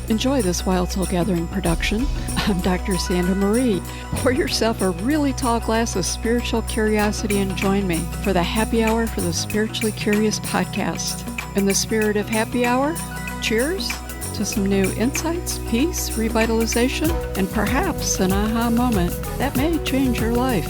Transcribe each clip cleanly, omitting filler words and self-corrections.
Enjoy this Wild Soul Gathering production. I'm Dr. Sandra Marie. Pour yourself a really tall glass of spiritual curiosity and join me for the Happy Hour for the Spiritually Curious podcast. In the spirit of happy hour, cheers to some new insights, peace, revitalization, and perhaps an aha moment that may change your life.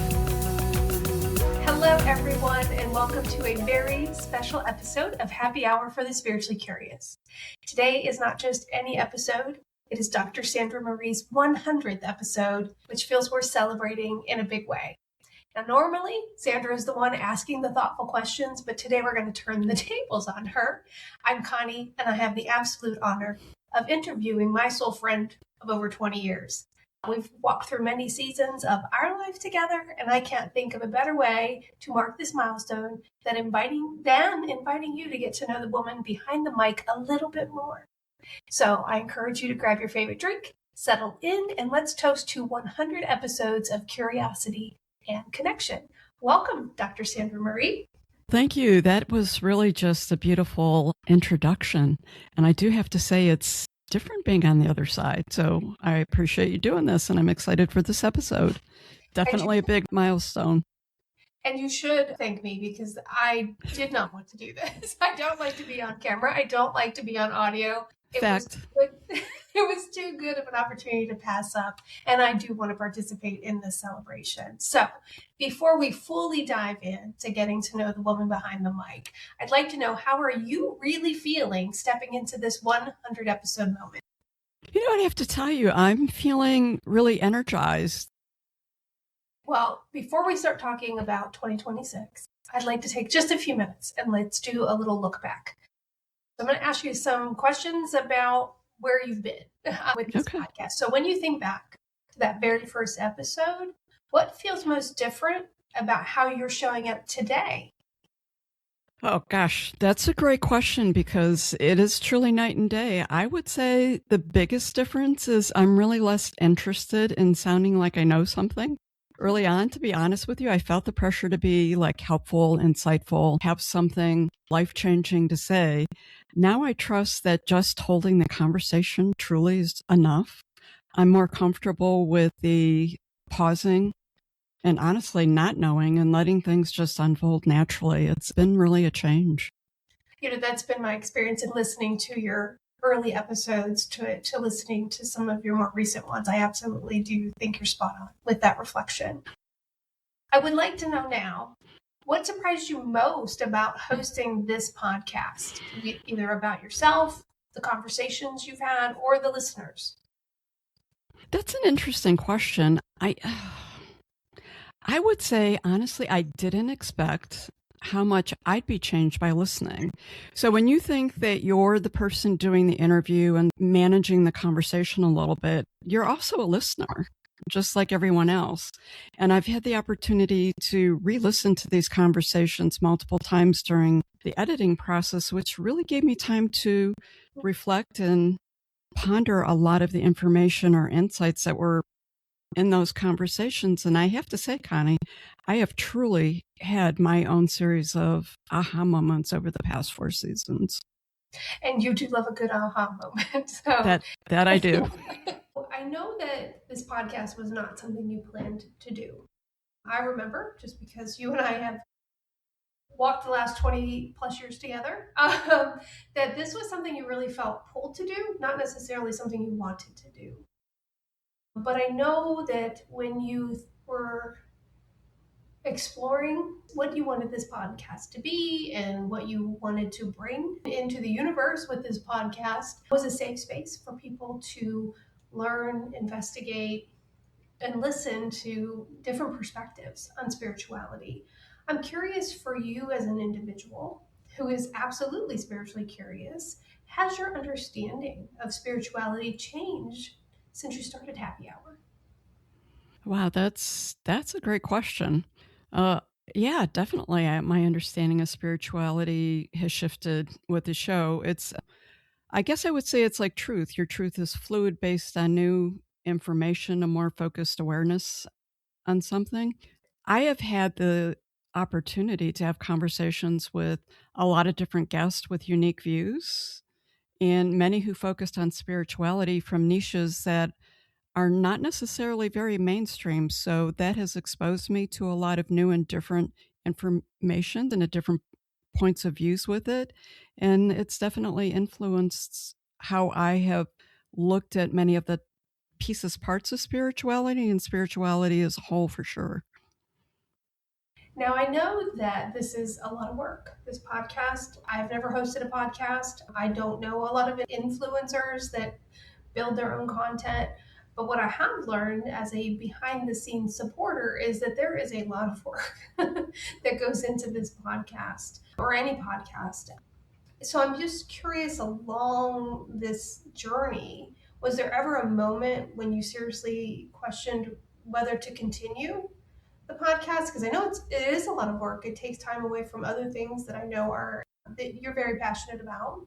Hello, everyone, and welcome to a very special episode of Happy Hour for the Spiritually Curious. Today is not just any episode, it is Dr. Sandra Marie's 100th episode, which feels we're celebrating in a big way. Now, normally, Sandra is the one asking the thoughtful questions, but today we're going to turn the tables on her. I'm Connie, and I have the absolute honor of interviewing my soul friend of over 20 years. We've walked through many seasons of our life together, and I can't think of a better way to mark this milestone than inviting you to get to know the woman behind the mic a little bit more. So I encourage you to grab your favorite drink, settle in, and let's toast to 100 episodes of curiosity and connection. Welcome, Dr. Sandra Marie. Thank you. That was really just a beautiful introduction. And I do have to say it's different being on the other side. So I appreciate you doing this, and I'm excited for this episode. Definitely a big milestone. And you should thank me because I did not want to do this. I don't like to be on camera. I don't like to be on audio. It was too good of an opportunity to pass up, and I do want to participate in this celebration. So before we fully dive in to getting to know the woman behind the mic, I'd like to know, how are you really feeling stepping into this 100 episode moment? You know, I have to tell you, I'm feeling really energized. Well, before we start talking about 2026, I'd like to take just a few minutes and let's do a little look back. I'm going to ask you some questions about where you've been with this podcast. So when you think back to that very first episode, what feels most different about how you're showing up today? Oh, gosh, that's a great question because it is truly night and day. I would say the biggest difference is I'm really less interested in sounding like I know something. Early on, to be honest with you, I felt the pressure to be like helpful, insightful, have something life-changing to say. Now I trust that just holding the conversation truly is enough. I'm more comfortable with the pausing and honestly not knowing and letting things just unfold naturally. It's been really a change. You know, that's been my experience in listening to your early episodes to listening to some of your more recent ones. I absolutely do think you're spot on with that reflection. I would like to know now, what surprised you most about hosting this podcast, either about yourself, the conversations you've had, or the listeners? That's an interesting question. I would say, honestly, I didn't expect how much I'd be changed by listening. So when you think that you're the person doing the interview and managing the conversation a little bit, you're also a listener, just like everyone else. And I've had the opportunity to re-listen to these conversations multiple times during the editing process, which really gave me time to reflect and ponder a lot of the information or insights that were in those conversations. And I have to say, Connie, I have truly had my own series of aha moments over the past 4 seasons. And you do love a good aha moment. So. That I do. I know that this podcast was not something you planned to do. I remember, just because you and I have walked the last 20 plus years together, that this was something you really felt pulled to do, not necessarily something you wanted to do. But I know that when you were exploring what you wanted this podcast to be and what you wanted to bring into the universe with this podcast was a safe space for people to learn, investigate, and listen to different perspectives on spirituality. I'm curious, for you as an individual who is absolutely spiritually curious, has your understanding of spirituality changed since you started Happy Hour? Wow, that's a great question. Yeah, definitely. My understanding of spirituality has shifted with the show. I guess I would say it's like truth. Your truth is fluid based on new information, a more focused awareness on something. I have had the opportunity to have conversations with a lot of different guests with unique views. and many who focused on spirituality from niches that are not necessarily very mainstream. So that has exposed me to a lot of new and different information and a different points of views with it. And it's definitely influenced how I have looked at many of the pieces, parts of spirituality and spirituality as a whole for sure. Now, I know that this is a lot of work, this podcast. I've never hosted a podcast. I don't know a lot of influencers that build their own content. But what I have learned as a behind the scenes supporter is that there is a lot of work that goes into this podcast or any podcast. So I'm just curious, along this journey, was there ever a moment when you seriously questioned whether to continue the podcast? Because I know it is a lot of work. It takes time away from other things that I know are that you're very passionate about.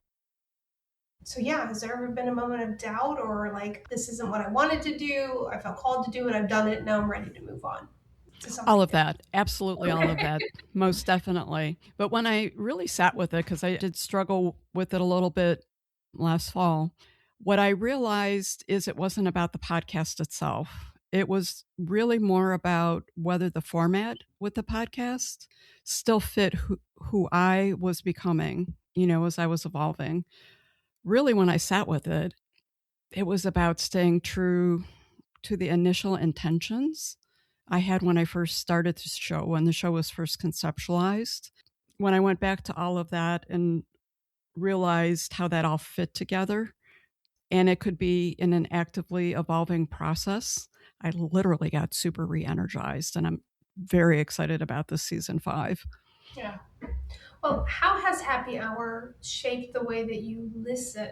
So yeah, has there ever been a moment of doubt or like, this isn't what I wanted to do? I felt called to do it. I've done it. Now I'm ready to move on to something All of different. that. Absolutely all of that. Most definitely. But when I really sat with it, because I did struggle with it a little bit last fall, what I realized is it wasn't about the podcast itself. It was really more about whether the format with the podcast still fit who I was becoming, as I was evolving. Really, when I sat with it, it was about staying true to the initial intentions I had when I first started the show, when the show was first conceptualized. When I went back to all of that and realized how that all fit together, and it could be in an actively evolving process, I literally got super re-energized, and I'm very excited about this season 5. Yeah. Well, how has Happy Hour shaped the way that you listen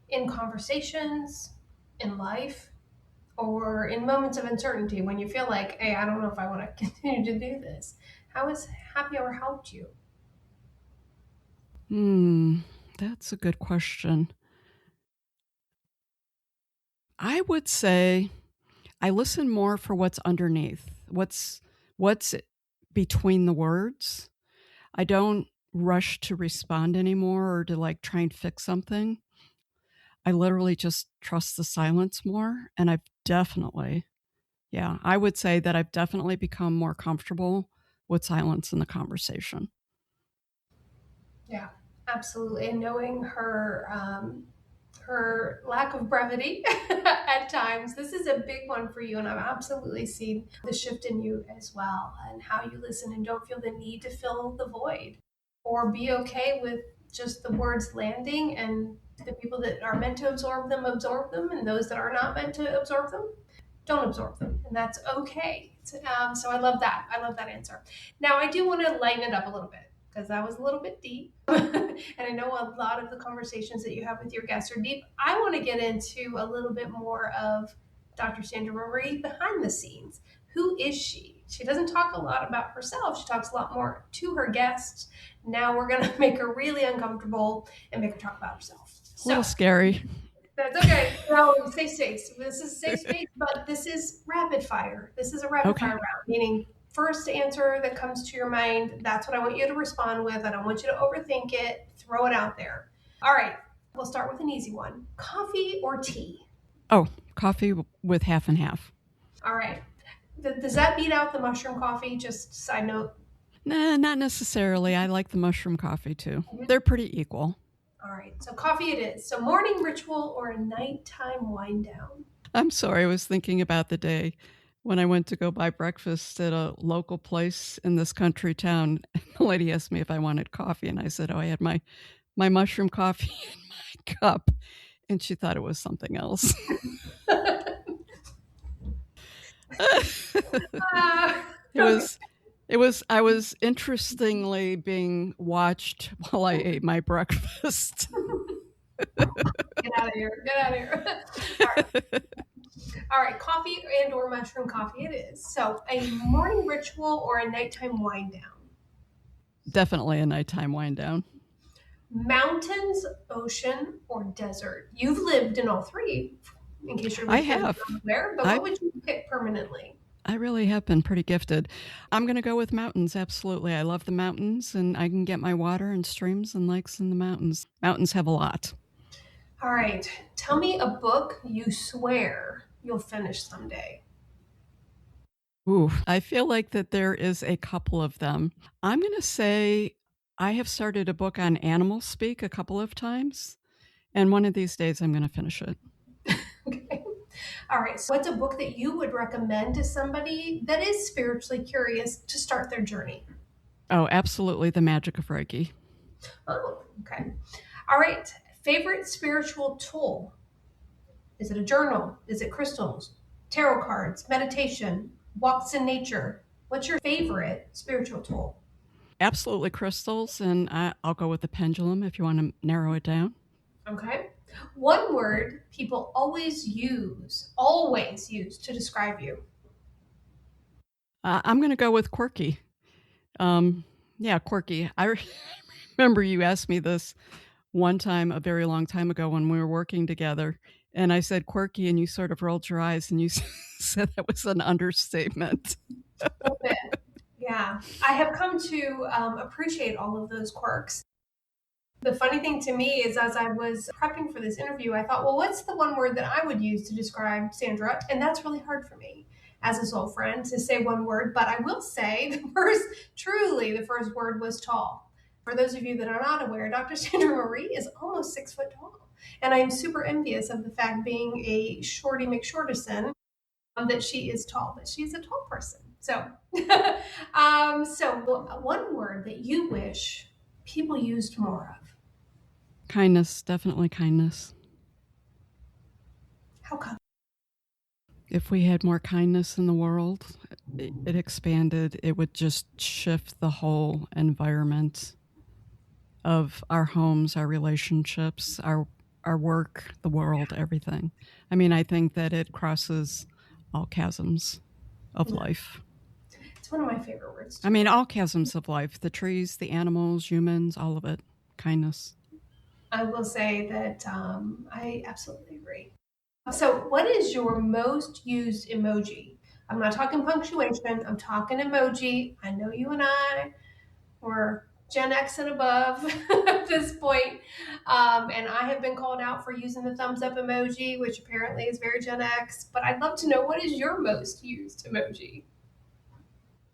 in conversations, in life, or in moments of uncertainty when you feel like, hey, I don't know if I want to continue to do this? How has Happy Hour helped you? That's a good question. I would say I listen more for what's underneath, what's between the words. I don't rush to respond anymore or to like try and fix something. I literally just trust the silence more. And I would say that I've definitely become more comfortable with silence in the conversation. Yeah, absolutely. And knowing her lack of brevity at times, this is a big one for you. And I've absolutely seen the shift in you as well, and how you listen and don't feel the need to fill the void or be okay with just the words landing, and the people that are meant to absorb them, and those that are not meant to absorb them, don't absorb them. And that's okay. So I love that. I love that answer. Now, I do want to lighten it up a little bit because that was a little bit deep. And I know a lot of the conversations that you have with your guests are deep. I want to get into a little bit more of Dr. Sandra Marie behind the scenes. Who is she? She doesn't talk a lot about herself. She talks a lot more to her guests. Now we're going to make her really uncomfortable and make her talk about herself. A little scary. That's okay. No, safe space. This is safe space, but this is rapid fire. This is a rapid fire round, meaning first answer that comes to your mind, that's what I want you to respond with. I don't want you to overthink it. Throw it out there. All right. We'll start with an easy one. Coffee or tea? Oh, coffee with half and half. All right. Does that beat out the mushroom coffee? Just side note. Nah, not necessarily. I like the mushroom coffee too. They're pretty equal. All right. So coffee it is. So morning ritual or a nighttime wind down? I'm sorry. I was thinking about the day when I went to go buy breakfast at a local place in this country town. The lady asked me if I wanted coffee, and I said, I had my mushroom coffee in my cup, and she thought it was something else. I was interestingly being watched while I ate my breakfast. Get out of here. All right. Coffee and or mushroom coffee it is. So a morning ritual or a nighttime wind down? Definitely a nighttime wind down. Mountains, ocean, or desert? You've lived in all three, in case you're I have. There, but what would you pick permanently? I really have been pretty gifted. I'm going to go with mountains, absolutely. I love the mountains, and I can get my water and streams and lakes in the mountains. Mountains have a lot. All right. Tell me a book you swear you'll finish someday. Ooh, I feel like that there is a couple of them. I'm going to say I have started a book on animal speak a couple of times, and one of these days I'm going to finish it. Okay. All right. So, what's a book that you would recommend to somebody that is spiritually curious to start their journey? Oh, absolutely. The Magic of Reiki. Oh, okay. All right. Favorite spiritual tool? Is it a journal? Is it crystals, tarot cards, meditation, walks in nature? What's your favorite spiritual tool? Absolutely crystals, and I'll go with the pendulum if you want to narrow it down. Okay. One word people always use to describe you. I'm going to go with quirky. Yeah, quirky. Remember you asked me this one time a very long time ago when we were working together, and I said quirky, and you sort of rolled your eyes and you said that was an understatement. A little bit. Yeah. I have come to appreciate all of those quirks. The funny thing to me is, as I was prepping for this interview, I thought, well, what's the one word that I would use to describe Sandra? And that's really hard for me as a soul friend to say one word. But I will say the first word was tall. For those of you that are not aware, Dr. Sandra Marie is almost 6 foot tall. And I am super envious of the fact, being a shorty McShortison, that she is tall, but she's a tall person. So, one word that you wish people used more of. Kindness, definitely kindness. How come? If we had more kindness in the world, it expanded, it would just shift the whole environment of our homes, our relationships, our work, the world, everything. I mean, I think that it crosses all chasms of life. It's one of my favorite words. I mean, all chasms of life, the trees, the animals, humans, all of it. Kindness. I will say that I absolutely agree. So, what is your most used emoji? I'm not talking punctuation, I'm talking emoji. I know you and I were Gen X and above at this point. And I have been called out for using the thumbs up emoji, which apparently is very Gen X. But I'd love to know, what is your most used emoji?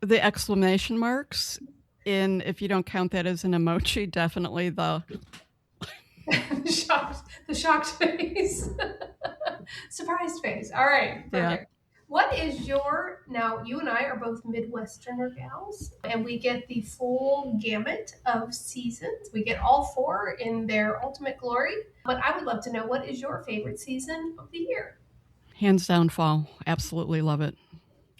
The exclamation marks, and if you don't count that as an emoji, definitely the the shocked face. Surprised face. All right. Perfect. Yeah. What is now you and I are both Midwesterner gals, and we get the full gamut of seasons. We get all four in their ultimate glory. But I would love to know, what is your favorite season of the year? Hands down fall. Absolutely love it.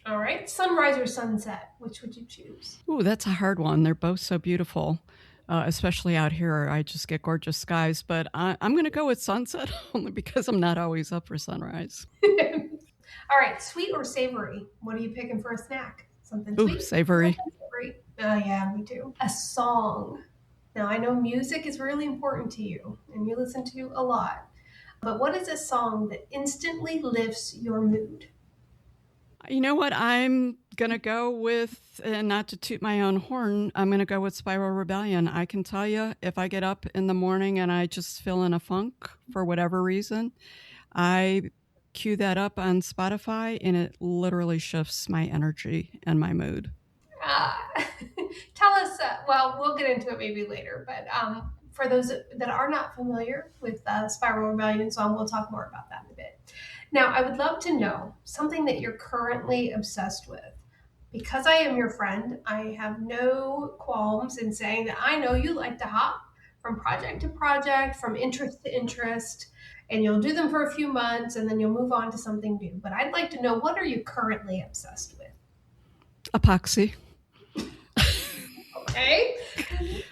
All right. Sunrise or sunset? Which would you choose? Ooh, that's a hard one. They're both so beautiful. Especially out here, I just get gorgeous skies. But I'm going to go with sunset only because I'm not always up for sunrise. All right, sweet or savory? What are you picking for a snack? Something Ooh, sweet? savory. Savory. Oh, yeah, me too. A song. Now, I know music is really important to you, and you listen to a lot. But what is a song that instantly lifts your mood? You know what? I'm going to go with, and not to toot my own horn, I'm going to go with Spiral Rebellion. I can tell you, if I get up in the morning and I just feel in a funk for whatever reason, I cue that up on Spotify, and it literally shifts my energy and my mood. Tell us, well, we'll get into it maybe later, but for those that are not familiar with Spiral Rebellion song, we'll talk more about that in a bit. Now, I would love to know something that you're currently obsessed with. Because I am your friend, I have no qualms in saying that I know you like to hop from project to project, from interest to interest, and you'll do them for a few months and then you'll move on to something new. But I'd like to know, what are you currently obsessed with? Epoxy. Okay.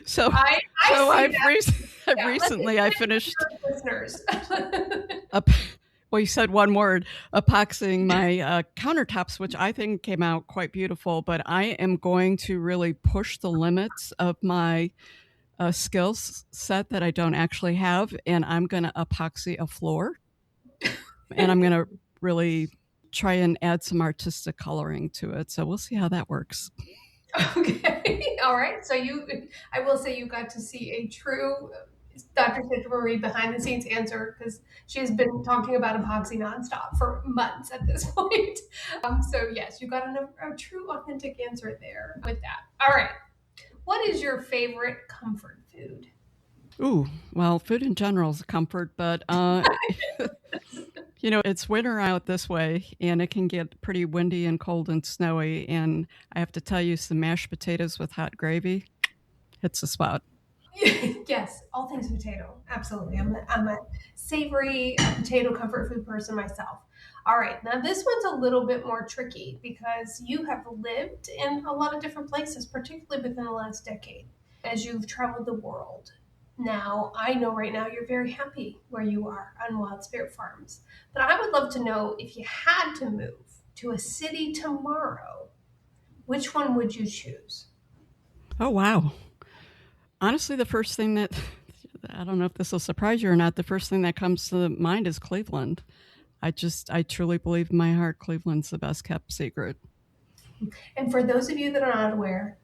So I've recently finished listeners. Well, you said one word, epoxying my countertops, which I think came out quite beautiful, but I am going to really push the limits of my skills set that I don't actually have, and I'm going to epoxy a floor, and I'm going to really try and add some artistic coloring to it. So we'll see how that works. Okay. All right. So I will say you got to see a true Dr. Sandra Marie behind the scenes answer because she has been talking about epoxy nonstop for months at this point. So yes, you got a true authentic answer there with that. All right. What is your favorite comfort food? Ooh, well, food in general is a comfort, but it's winter out this way, and it can get pretty windy and cold and snowy. And I have to tell you, some mashed potatoes with hot gravy hits the spot. Yes, all things potato. Absolutely. I'm a savory potato comfort food person myself. All right. Now, this one's a little bit more tricky because you have lived in a lot of different places, particularly within the last decade, as you've traveled the world. Now, I know right now you're very happy where you are on Wild Spirit Farms, but I would love to know if you had to move to a city tomorrow, which one would you choose? Oh, wow. Honestly, the first thing that, I don't know if this will surprise you or not, the first thing that comes to mind is Cleveland. I truly believe in my heart Cleveland's the best kept secret. And for those of you that are not aware,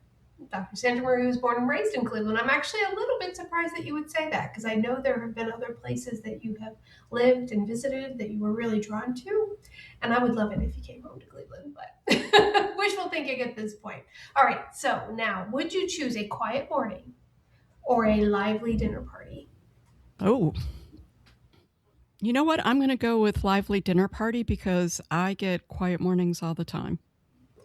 Dr. Sandra Marie was born and raised in Cleveland. I'm actually a little bit surprised that you would say that because I know there have been other places that you have lived and visited that you were really drawn to. And I would love it if you came home to Cleveland, but wishful thinking at this point. All right, so now would you choose a quiet morning or a lively dinner party? Oh, you know what? I'm going to go with lively dinner party because I get quiet mornings all the time.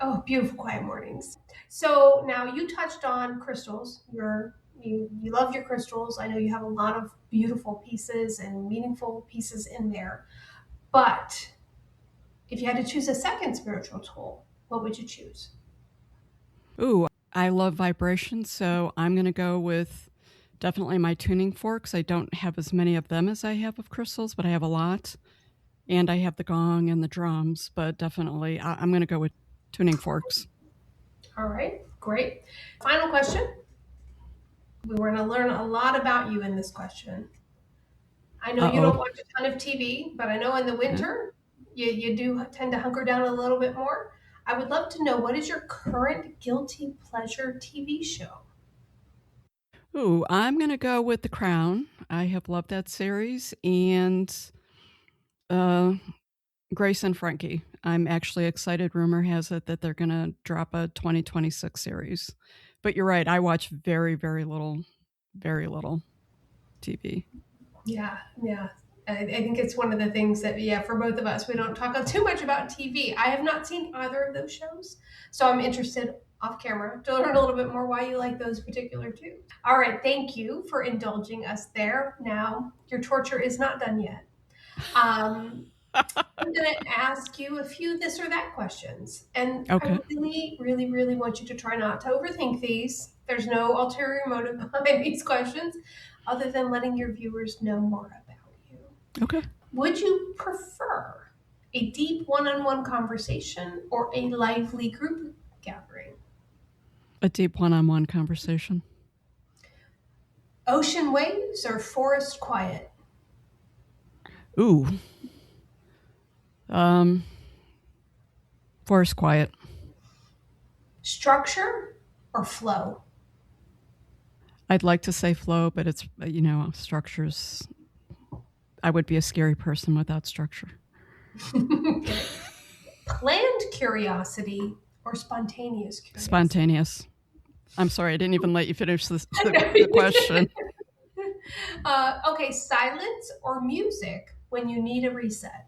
Oh, beautiful quiet mornings. So now you touched on crystals. You love your crystals. I know you have a lot of beautiful pieces and meaningful pieces in there. But if you had to choose a second spiritual tool, what would you choose? Ooh, I love vibrations, so I'm going to go with definitely my tuning forks. I don't have as many of them as I have of crystals, but I have a lot. And I have the gong and the drums, but definitely I'm going to go with tuning forks. All right, great. Final question. We were going to learn a lot about you in this question. I know you don't watch a ton of TV, but I know in the winter you do tend to hunker down a little bit more. I would love to know, what is your current guilty pleasure TV show? Ooh, I'm going to go with The Crown. I have loved that series. And Grace and Frankie. I'm actually excited. Rumor has it that they're going to drop a 2026 series. But you're right. I watch very, very little TV. Yeah. I think it's one of the things that, for both of us, we don't talk too much about TV. I have not seen either of those shows, so I'm interested off camera to learn a little bit more why you like those particular two. All right, thank you for indulging us there. Now, your torture is not done yet. I'm going to ask you a few this or that questions, and Okay. I really, really, really want you to try not to overthink these. There's no ulterior motive behind these questions other than letting your viewers know more about you. Okay. Would you prefer a deep one-on-one conversation or a lively group gathering? A deep one-on-one conversation. Ocean waves or forest quiet? Ooh. Forest quiet. Structure or flow? I'd like to say flow, but it's, structures. I would be a scary person without structure. Planned curiosity or spontaneous curiosity? Spontaneous. I'm sorry, I didn't even let you finish the question. Okay, silence or music when you need a reset?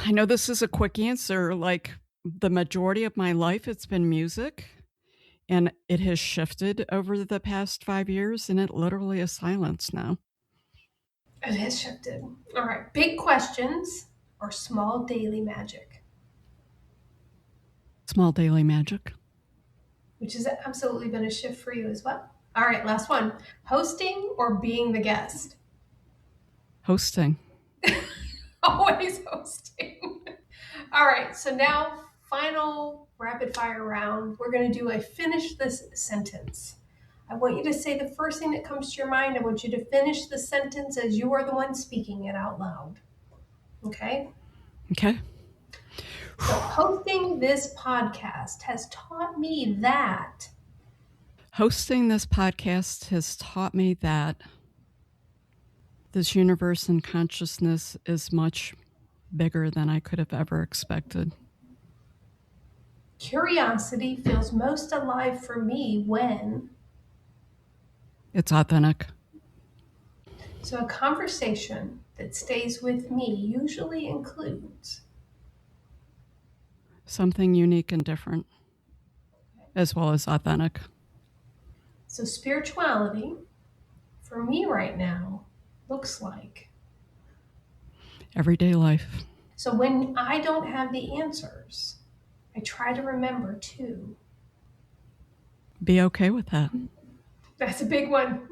I know this is a quick answer. Like the majority of my life, it's been music. And it has shifted over the past 5 years, and it literally is silence now. It has shifted. All right. Big questions or small daily magic? Small daily magic. Which has absolutely been a shift for you as well. All right. Last one. Hosting or being the guest? Hosting. Always hosting. All right. So now, final rapid fire round. We're going to do a finish this sentence. I want you to say the first thing that comes to your mind. I want you to finish the sentence as you are the one speaking it out loud. Okay? Okay. So hosting this podcast has taught me that. Hosting this podcast has taught me that this universe and consciousness is much bigger than I could have ever expected. Curiosity feels most alive for me when it's authentic. So a conversation that stays with me usually includes something unique and different, as well as authentic. So spirituality, for me right now, looks like everyday life. So when I don't have the answers, I try to remember to be okay with that. That's a big one.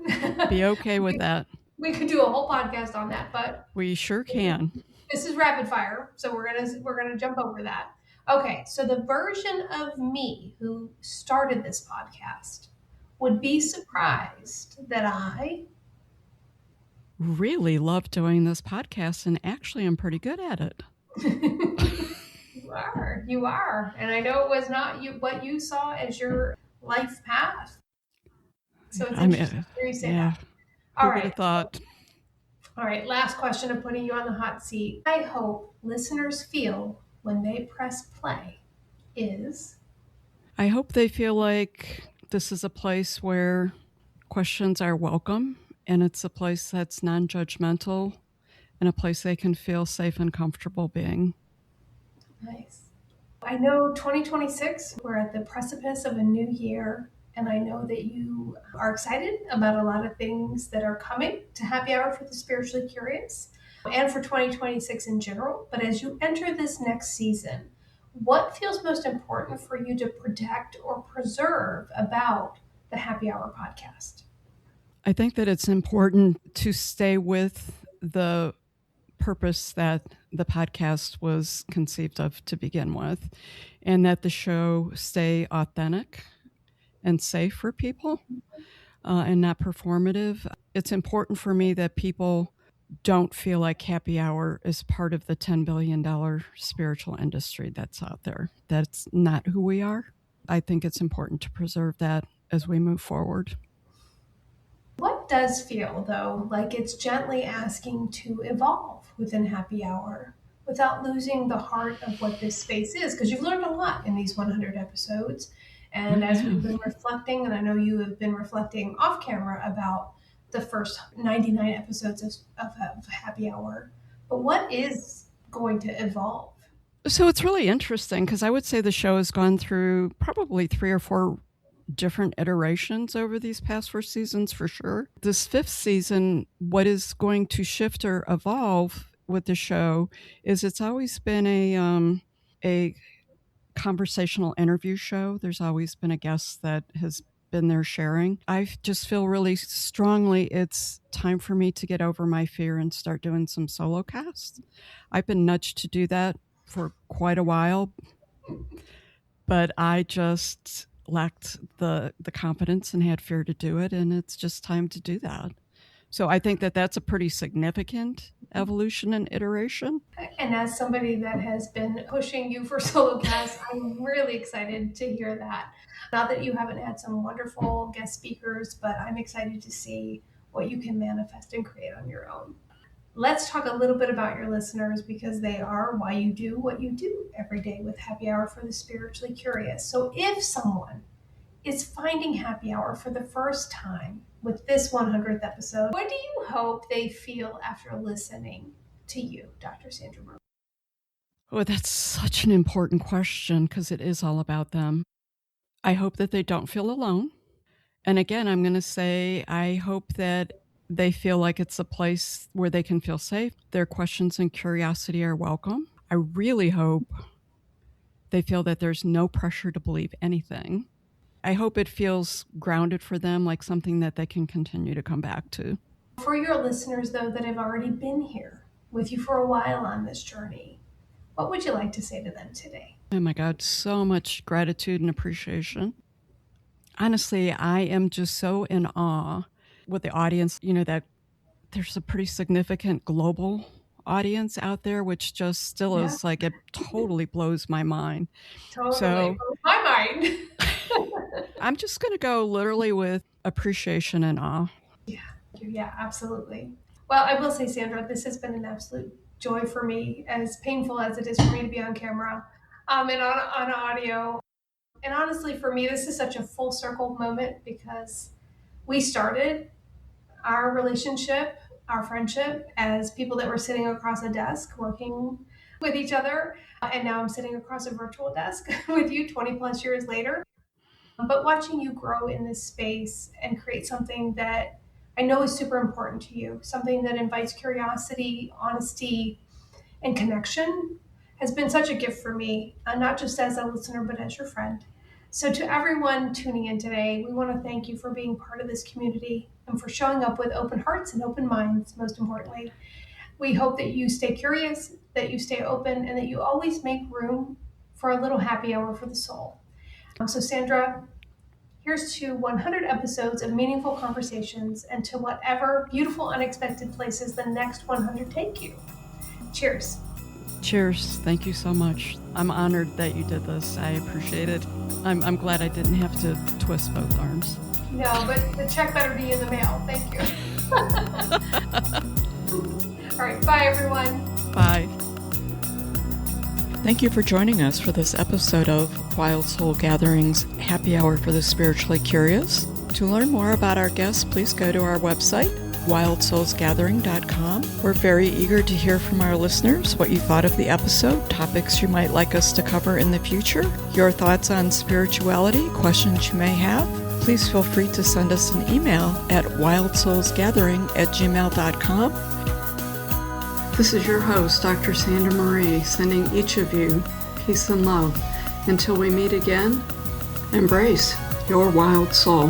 Be okay with that. We could do a whole podcast on that, but we sure can. This is rapid fire, so we're gonna jump over that. Okay, so the version of me who started this podcast would be surprised that I really love doing this podcast, and actually I'm pretty good at it. You are. And I know it was not what you saw as your life path. So it's interesting to hear you say that. All right. Thought. All right, last question of putting you on the hot seat. I hope listeners feel when they press play is... I hope they feel like this is a place where questions are welcome, and it's a place that's non-judgmental, and a place they can feel safe and comfortable being. Nice. I know 2026, we're at the precipice of a new year, and I know that you are excited about a lot of things that are coming to Happy Hour for the Spiritually Curious and for 2026 in general. But as you enter this next season, what feels most important for you to protect or preserve about the Happy Hour podcast? I think that it's important to stay with the purpose that the podcast was conceived of to begin with, and that the show stay authentic and safe for people and not performative. It's important for me that people don't feel like Happy Hour is part of the $10 billion spiritual industry that's out there. That's not who we are. I think it's important to preserve that as we move forward. What does feel, though, like it's gently asking to evolve within Happy Hour without losing the heart of what this space is? Because you've learned a lot in these 100 episodes. And as we've been reflecting, and I know you have been reflecting off camera about the first 99 episodes of Happy Hour, but what is going to evolve? So it's really interesting because I would say the show has gone through probably 3 or 4 different iterations over these past 4 seasons for sure. This 5th season, what is going to shift or evolve with the show is it's always been a conversational interview show. There's always been a guest that has been there sharing. I just feel really strongly it's time for me to get over my fear and start doing some solo casts. I've been nudged to do that for quite a while, but I just lacked the confidence and had fear to do it, and it's just time to do that. So I think that that's a pretty significant evolution and iteration. And as somebody that has been pushing you for solo casts, I'm really excited to hear that. Not that you haven't had some wonderful guest speakers, but I'm excited to see what you can manifest and create on your own. Let's talk a little bit about your listeners, because they are why you do what you do every day with Happy Hour for the Spiritually Curious. So if someone is finding Happy Hour for the first time with this 100th episode, what do you hope they feel after listening to you, Dr. Sandra Marie? Oh, that's such an important question because it is all about them. I hope that they don't feel alone. And again, I'm going to say, I hope that they feel like it's a place where they can feel safe. Their questions and curiosity are welcome. I really hope they feel that there's no pressure to believe anything. I hope it feels grounded for them, like something that they can continue to come back to. For your listeners, though, that have already been here with you for a while on this journey, what would you like to say to them today? Oh my God, so much gratitude and appreciation. Honestly, I am just so in awe with the audience, that there's a pretty significant global audience out there, which just still is it totally blows my mind. Totally blows my mind. I'm just going to go literally with appreciation and awe. Yeah, absolutely. Well, I will say, Sandra, this has been an absolute joy for me, as painful as it is for me to be on camera and on audio. And honestly, for me, this is such a full circle moment because we started our relationship, our friendship, as people that were sitting across a desk working with each other. And now I'm sitting across a virtual desk with you 20 plus years later. But watching you grow in this space and create something that I know is super important to you, something that invites curiosity, honesty, and connection has been such a gift for me, not just as a listener, but as your friend. So to everyone tuning in today, we want to thank you for being part of this community and for showing up with open hearts and open minds, most importantly. We hope that you stay curious, that you stay open, and that you always make room for a little happy hour for the soul. So Sandra, here's to 100 episodes of meaningful conversations and to whatever beautiful, unexpected places the next 100 take you. Cheers. Cheers. Thank you so much. I'm honored that you did this. I appreciate it. I'm glad I didn't have to twist both arms. No, but the check better be in the mail. Thank you. All right. Bye, everyone. Bye. Thank you for joining us for this episode of Wild Soul Gatherings Happy Hour for the Spiritually Curious. To learn more about our guests, please go to our website, wildsoulsgathering.com. We're very eager to hear from our listeners what you thought of the episode, topics you might like us to cover in the future, your thoughts on spirituality, questions you may have. Please feel free to send us an email at wildsoulsgathering@gmail.com. This is your host, Dr. Sandra Marie, sending each of you peace and love. Until we meet again, embrace your wild soul.